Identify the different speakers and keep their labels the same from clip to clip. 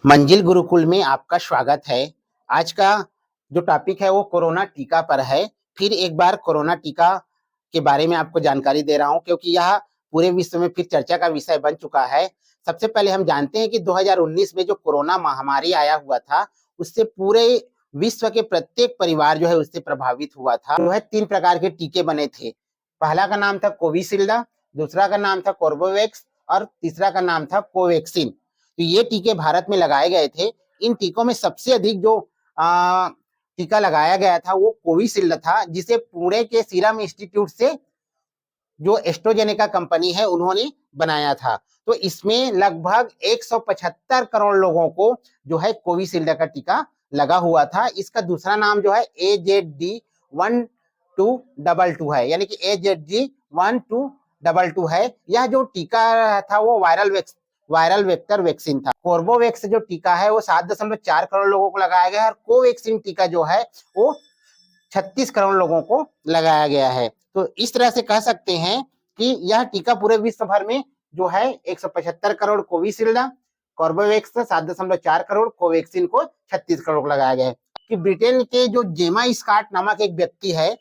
Speaker 1: मंजिल गुरुकुल में आपका स्वागत है। आज का जो टॉपिक है वो कोरोना टीका पर है। फिर एक बार कोरोना टीका के बारे में आपको जानकारी दे रहा हूं क्योंकि यह पूरे विश्व में फिर चर्चा का विषय बन चुका है। सबसे पहले हम जानते हैं कि 2019 में जो कोरोना महामारी आया हुआ था, उससे पूरे विश्व के प्रत्येक परिवार जो है उससे प्रभावित हुआ था। जो है 3 प्रकार के टीके बने थे। पहला का नाम था कोविशील्ड, दूसरा का नाम था कोर्बेवैक्स और तीसरा का नाम था कोवैक्सीन। तो ये टीके भारत में लगाए गए थे। इन टीकों में सबसे अधिक जो टीका लगाया गया था वो कोविशील्ड था, जिसे पुणे के सीरम इंस्टीट्यूट से जो एस्ट्राजेनेका कंपनी है उन्होंने बनाया था। तो इसमें लगभग 175 करोड़ लोगों को जो है कोविशील्ड का टीका लगा हुआ था। इसका दूसरा नाम जो है AZD1222 है, यानी कि AZD1222 है। यह जो टीका था वो वायरल वेक्टर वैक्सीन था। कोर्बेवैक्स जो टीका है वो 7.4 करोड़ लोगों को लगाया गया है और कोवैक्सीन टीका जो है वो 36 करोड़ लोगों को लगाया गया है। तो इस तरह से कह सकते हैं कि यह टीका पूरे विश्व भर में जो है 175 crore Covishield, Corbevax 7.4 crore, Covaxin को 36 करोड़ लगाया गया है। कि ब्रिटेन के जो जेमा स्कॉट नामक एक व्यक्ति है,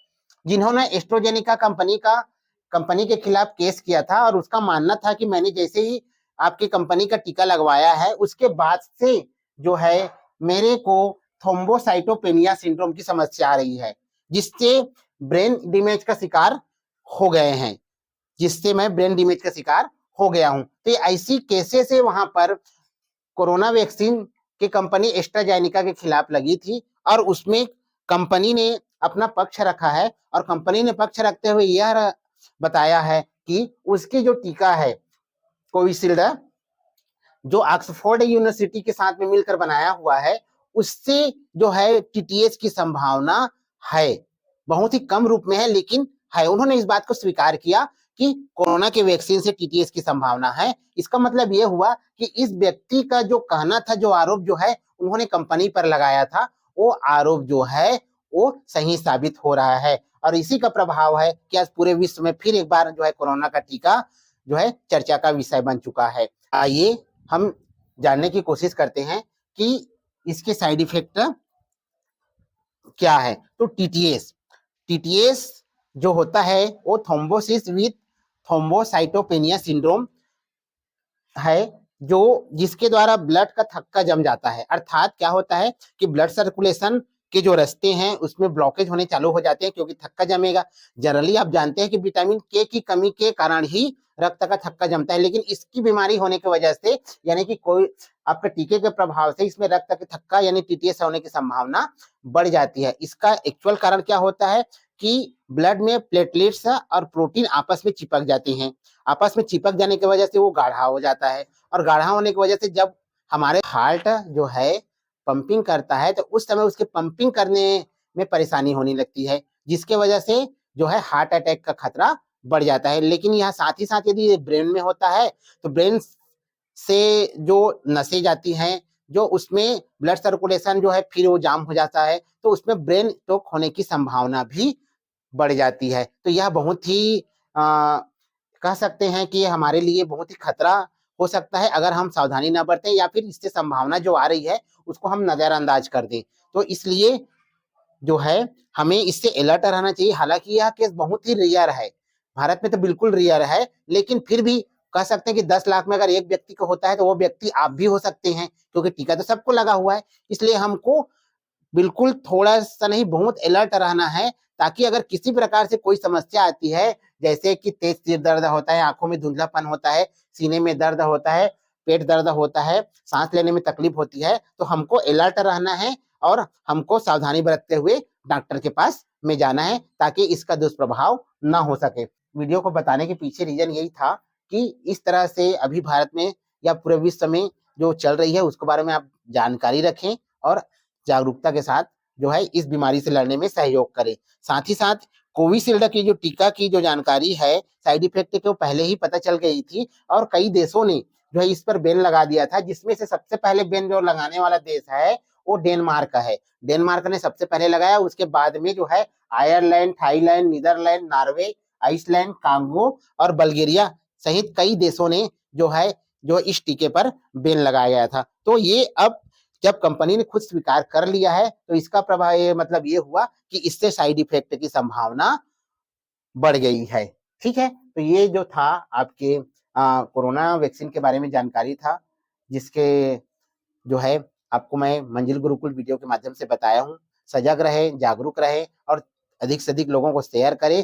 Speaker 1: जिन्होंने एस्ट्राजेनेका कंपनी के खिलाफ केस किया था और उसका मानना था कि मैंने जैसे ही आपकी कंपनी का टीका लगवाया है उसके बाद से जो है मेरे को थ्रोम्बोसाइटोपेनिया सिंड्रोम की समस्या आ रही है, जिससे ब्रेन डैमेज का शिकार हो गए हैं, जिससे मैं ब्रेन डैमेज का शिकार हो गया हूं। तो ऐसी केसेस से वहां पर कोरोना वैक्सीन की कंपनी एस्ट्राजेनेका के खिलाफ लगी थी और उसमें कंपनी ने अपना पक्ष रखा है और कंपनी ने पक्ष रखते हुए यह बताया है कि उसकी जो टीका है कोविशील्ड, जो ऑक्सफोर्ड यूनिवर्सिटी के साथ में मिलकर बनाया हुआ है, उससे जो है टीटीएस की संभावना है, बहुत ही कम रूप में है लेकिन है। उन्होंने इस बात को स्वीकार किया कि कोरोना के वैक्सीन से टीटीएस की संभावना है। इसका मतलब यह हुआ कि इस व्यक्ति का जो कहना था, जो आरोप जो है उन्होंने कंपनी पर लगाया था, वो आरोप जो है वो सही साबित हो रहा है। और इसी का प्रभाव है कि आज पूरे विश्व में फिर एक बार जो है कोरोना का टीका जो है चर्चा का विषय बन चुका है। आइए हम जानने की कोशिश करते हैं कि इसके साइड इफेक्ट क्या है। तो टीटीएस जो होता है वो थ्रोम्बोसिस विथ थ्रोम्बोसाइटोपेनिया सिंड्रोम है, जो जिसके द्वारा ब्लड का थक्का जम जाता है। अर्थात क्या होता है कि ब्लड सर्कुलेशन के जो रास्ते हैं उसमें ब्लॉकेज होने चालू हो जाते हैं क्योंकि थक्का जमेगा। जनरली आप जानते हैं कि विटामिन के की कमी के कारण ही रक्त का थक्का जमता है, लेकिन इसकी बीमारी होने की वजह से, यानी कि कोई आपके टीके के प्रभाव से इसमें रक्त का थक्का यानी टीटीएस होने की संभावना बढ़ जाती है। इसका एक्चुअल कारण क्या होता है कि ब्लड में प्लेटलेट्स और प्रोटीन आपस में चिपक जाते हैं। आपस में चिपक जाने की वजह से वो गाढ़ा हो जाता है और गाढ़ा होने की वजह से जब हमारे हार्ट जो है पंपिंग करता है तो उस समय उसके पंपिंग करने में परेशानी होने लगती है, जिसके वजह से जो है हार्ट अटैक का खतरा बढ़ जाता है। लेकिन यह साथ ही साथ यदि ब्रेन में होता है तो ब्रेन से जो नसें जाती हैं, जो उसमें ब्लड सर्कुलेशन जो है फिर वो जाम हो जाता है, तो उसमें ब्रेन स्ट्रोक होने की संभावना भी बढ़ जाती है। तो यह बहुत ही कह सकते हैं कि हमारे लिए बहुत ही खतरा हो सकता है अगर हम सावधानी ना बरतें या फिर इससे संभावना जो आ रही है उसको हम नजरअंदाज कर दें। तो इसलिए जो है हमें इससे अलर्ट रहना चाहिए। हालांकि यह केस बहुत ही रेयर है, भारत में तो बिल्कुल रेयर है, लेकिन फिर भी कह सकते हैं कि 10 लाख में अगर एक व्यक्ति को होता है तो वो व्यक्ति आप भी हो सकते हैं, क्योंकि टीका तो सबको लगा हुआ है। इसलिए हमको बिल्कुल थोड़ा सा नहीं, बहुत अलर्ट रहना है, ताकि अगर किसी प्रकार से कोई समस्या आती है, जैसे कि तेज सिर दर्द होता है, आंखों में धुंधलापन होता है, सीने में दर्द होता है, पेट दर्द होता है, सांस लेने में तकलीफ होती है, तो हमको अलर्ट रहना है और हमको सावधानी बरतते हुए डॉक्टर के पास में जाना है ताकि इसका दुष्प्रभाव ना हो सके। वीडियो को बताने के पीछे रीजन यही था कि इस तरह से अभी भारत में या पूरे विश्व में जो चल रही है उसके बारे में आप जानकारी रखें और जागरूकता के साथ जो है इस बीमारी से लड़ने में सहयोग करें। साथ ही साथ कोविशील्ड की जो टीका की जो जानकारी है, साइड इफेक्ट को पहले ही पता चल गई थी और कई देशों ने जो है इस पर बैन लगा दिया था, जिसमें से सबसे पहले बैन जो लगाने वाला देश है वो डेनमार्क है। डेनमार्क ने सबसे पहले लगाया, उसके बाद में जो है Ireland, Thailand, Netherland, Norway, Iceland, Congo और बल्गेरिया सहित कई देशों ने जो है जो इस टीके पर बैन लगाया गया था। तो ये अब जब कंपनी ने खुद स्वीकार कर लिया है तो इसका प्रभाव मतलब ये हुआ कि इससे साइड इफेक्ट की संभावना बढ़ गई है। ठीक है, तो ये जो था आपके कोरोना वैक्सीन के बारे में जानकारी था, जिसके जो है आपको मैं मंजिल गुरुकुल वीडियो के माध्यम से बताया हूँ। सजग रहे, जागरूक रहे और अधिक से अधिक लोगों को शेयर करें